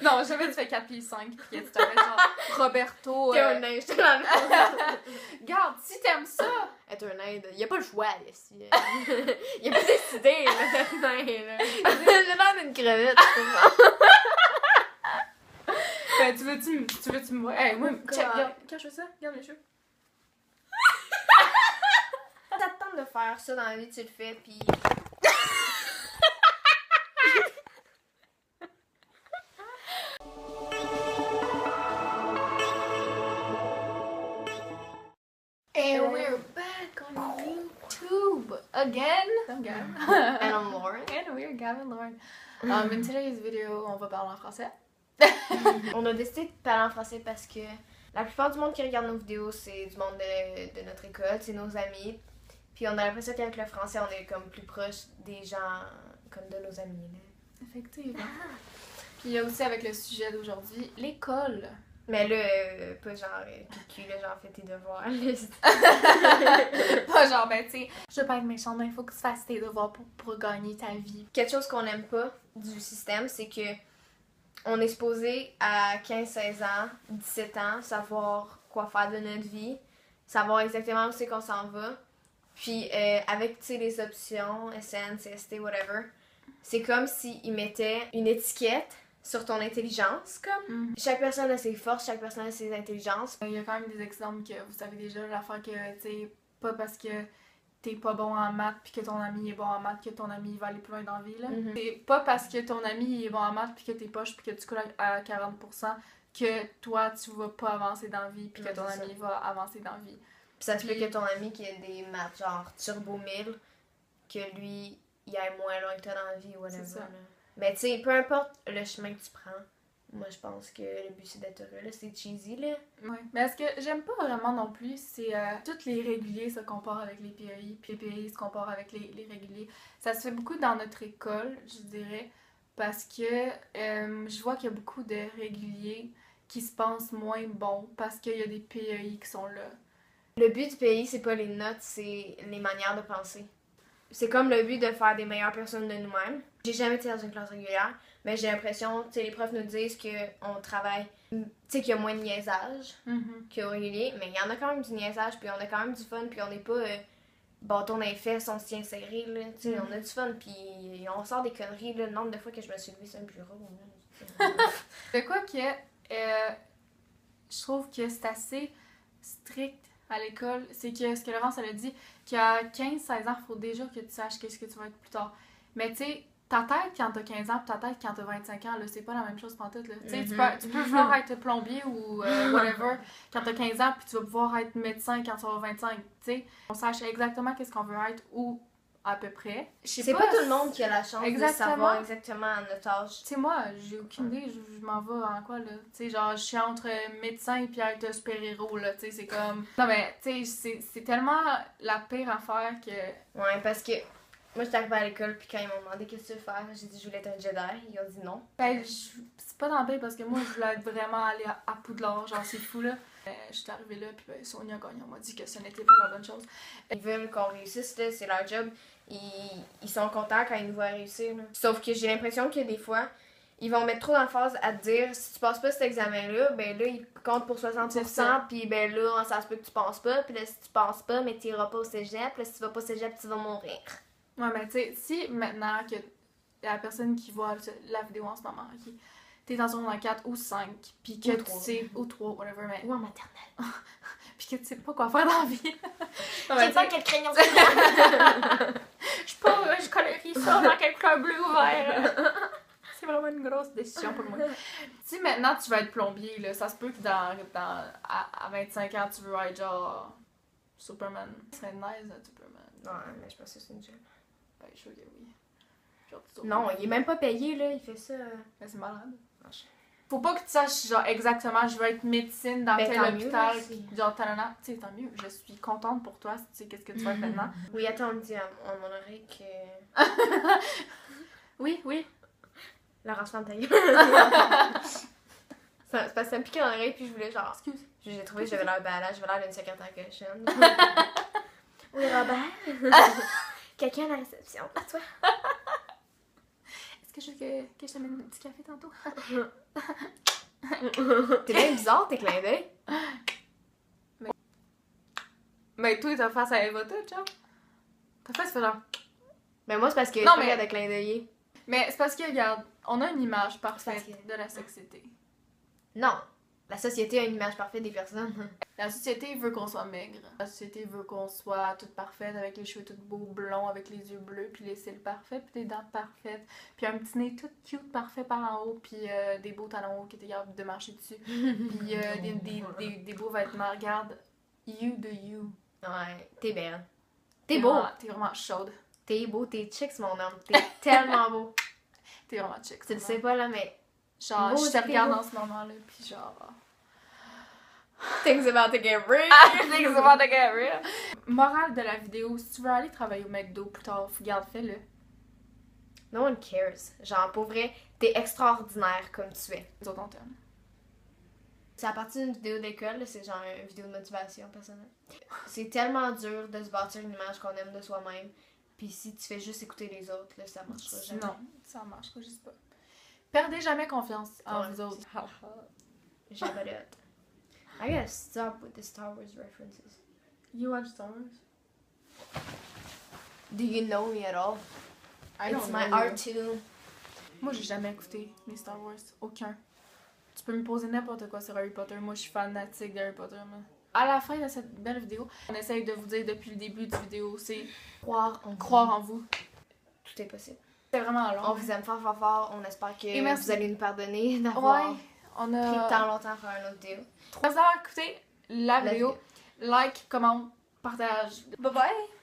Non, jamais tu fais 4 pieds 5 pis que tu t'appelles genre Roberto. T'es un nain, je te l'avais. Regarde, si t'aimes ça. Être un nain, il y a pas le choix, ici. Il a pas décidé, là, d'être nain, là. J'ai l'air d'une crevette, Ben, tu veux-tu me voir? Hey, moi, check, regarde, cache ça, regarde les cheveux. Ça te tente de faire ça dans la vie, tu le fais, pis... And we're back on YouTube again. I'm Gavin. And I'm Lauren. And we're Gavin Lauren. In today's video, on va parler en français. On a décidé de parler en français parce que la plupart du monde qui regarde nos vidéos, c'est du monde de notre école, c'est nos amis. Puis on a l'impression qu'avec le français, on est comme plus proche des gens comme de nos amis. Là. Effectivement. Puis il y a aussi avec le sujet d'aujourd'hui, l'école. Mais là, pas genre cucu, là, genre fais tes devoirs. Pas genre, ben tu sais, je veux pas être méchante, mais il faut que tu fasses tes devoirs pour gagner ta vie. Quelque chose qu'on aime pas du système, c'est que on est supposé à 15-16 ans, 17 ans, savoir quoi faire de notre vie, savoir exactement où c'est qu'on s'en va. Puis avec, tu sais, les options, SN, CST, whatever, c'est comme s'ils mettaient une étiquette sur ton intelligence, comme. Chaque personne a ses forces, chaque personne a ses intelligences. Il y a quand même des exemples que vous savez déjà, l'affaire que, tu sais, pas parce que t'es pas bon en maths pis que ton ami est bon en maths que ton ami va aller plus loin dans la vie, là. C'est pas parce que ton ami est bon en maths pis que t'es poche pis que tu coules à 40% que toi, tu vas pas avancer dans la vie pis que ton ami va avancer dans la vie. Pis ça se peut que ton ami qui a des maths genre turbo 1000, que lui, il aille moins loin que toi dans la vie ou whatever. C'est ça. Là. Mais tu sais, peu importe le chemin que tu prends, moi je pense que le but c'est d'être heureux, là, c'est cheesy là. Ouais. Mais ce que j'aime pas vraiment non plus, c'est tous les réguliers se comparent avec les PAI, puis les PAI se comparent avec les réguliers. Ça se fait beaucoup dans notre école, je dirais, parce que je vois qu'il y a beaucoup de réguliers qui se pensent moins bons parce qu'il y a des PAI qui sont là. Le but du pays, c'est pas les notes, c'est les manières de penser. C'est comme le but de faire des meilleures personnes de nous-mêmes. J'ai jamais été dans une classe régulière, mais j'ai l'impression, tu sais, les profs nous disent qu'on travaille, tu sais, qu'il y a moins de niaisage qu'au régulier, mais il y en a quand même du niaisage, puis on a quand même du fun, puis on n'est pas bâton dans les fesses, on se tient serré, là, tu sais, on a du fun, puis on sort des conneries, là, le nombre de fois que je me suis levée sur un bureau. De quoi que je trouve que c'est assez strict à l'école, c'est que ce que Laurence elle a dit, qu'à 15-16 ans, il faut déjà que tu saches qu'est-ce que tu vas être plus tard. Mais tu sais, ta tête quand t'as 15 ans pis ta tête quand t'as 25 ans, là, c'est pas la même chose pantoute, là. Tu sais, tu peux vouloir être plombier ou whatever quand t'as 15 ans, puis tu vas pouvoir être médecin quand tu vas 25, tu sais. On sache exactement qu'est-ce qu'on veut être ou à peu près. C'est pas tout le monde qui a la chance de savoir exactement à notre âge. Tu sais, moi, j'ai aucune idée, je m'en vais en quoi, là. Tu sais, genre, je suis entre médecin et être super-héros, là. Tu sais, c'est comme... Non, mais, tu sais, c'est tellement la pire affaire que... Ouais, parce que moi, j'étais arrivée à l'école, puis quand ils m'ont demandé qu'est-ce que tu veux faire, j'ai dit je voulais être un Jedi. Ils ont dit non. Ben, c'est pas dans le pire parce que moi, je voulais être vraiment aller à Poudlard, genre, c'est fou, là. J'étais arrivée là, puis ben, Sonia Gagnon m'a dit que ce n'était pas la bonne chose. Ils veulent qu'on réussisse, là, c'est leur job. Ils sont contents quand ils nous voient réussir. Là. Sauf que j'ai l'impression que des fois, ils vont mettre trop d'emphase à te dire si tu passes pas cet examen-là, ben là, il compte pour 60%, puis ben là, ça se peut que tu passes pas, puis là, si tu passes pas, mais tu iras pas au cégep, là, si tu vas pas au cégep, tu vas mourir. Ouais, mais tu sais, si maintenant que la personne qui voit la vidéo en ce moment, ok, t'es dans un 4 ou 5, puis que tu sais, ou 3, whatever, mais... Ou en maternelle. Puis que tu sais pas quoi faire dans la vie. J'ai pas quel crayon je colorie ça dans quel couleur bleu ou vert. C'est vraiment une grosse décision pour moi. Si maintenant tu veux être plombier, là, ça se peut que à 25 ans tu veux être genre Superman. Ce serait nice d'être Superman. Ouais, mais je pense que c'est une job. Ben, je suis sûr que oui. Genre, non, il est même pas payé, là, il fait ça. Mais c'est malade. Faut pas que tu saches, genre, exactement, je veux être médecine dans tel hôpital, genre, talana. Tu sais, tant mieux, je suis contente pour toi, si tu sais qu'est-ce que tu vas être maintenant. Oui, attends, on me dit à mon oreille que... oui. La race-femme ta gueule. C'est parce que ça me piquait dans l'oreille, puis je voulais genre... Excuse. J'ai trouvé que j'avais l'air badass, j'avais l'air d'une secrétaire cochonne. Oui, Robert? Quelqu'un à la réception, à toi? Est-ce que juste que je t'amène un petit café tantôt? T'es bien bizarre, tes clins d'œil. Mais toi, ta face, elle va toute, genre. Ta face, fait genre. Mais moi, c'est parce que Non, je mais- regarde de clin d'œil. Mais c'est parce que, regarde, on a une image parfaite parce que- de la société. Non. La société a une image parfaite des personnes. La société veut qu'on soit maigre. La société veut qu'on soit toute parfaite, avec les cheveux tout beaux, blonds, avec les yeux bleus, puis les cils parfaits, puis les dents parfaites, puis un petit nez tout cute, parfait par en haut, puis des beaux talons hauts qui étaient capables de marcher dessus, puis des beaux vêtements. Regarde, you do you. Ouais, t'es belle. T'es beau. T'es vraiment chaude. T'es beau, t'es chicks, mon homme. T'es tellement beau. T'es vraiment chic. Tu le sais pas, là, mais Genre, beau, je te t'es regarde beau. en ce moment-là, puis genre... things about to get real. Things about to get real. Morale de la vidéo, si tu veux aller travailler au McDo plus tard, regarde, fais-le. No one cares. Genre, pour vrai, t'es extraordinaire comme tu es. Les autres, on t'aime. C'est à partir d'une vidéo d'école, là, c'est genre une vidéo de motivation personnelle. C'est tellement dur de se bâtir une image qu'on aime de soi-même. Puis si tu fais juste écouter les autres, là, ça marchera jamais. Non, ça marchera juste pas. Perdez jamais confiance en Ouais. vous autres. Jamais. I gotta stop with the Star Wars references. You watch Star Wars? Do you know me at all? I It's don't my know you. R2. Moi, j'ai jamais écouté les Star Wars. Aucun. Tu peux me poser n'importe quoi sur Harry Potter. Moi, je suis fanatique d'Harry Potter. Moi. À la fin de cette belle vidéo, on essaye de vous dire depuis le début du vidéo, c'est croire en vous. Tout est possible. C'est vraiment long. On vous aime fort, fort, fort. On espère que Et merci. vous allez nous pardonner d'avoir Ouais, on pris a tant longtemps à faire une autre vidéo. 3 heures à écouter la vidéo. Like, commente, partage. Bye bye!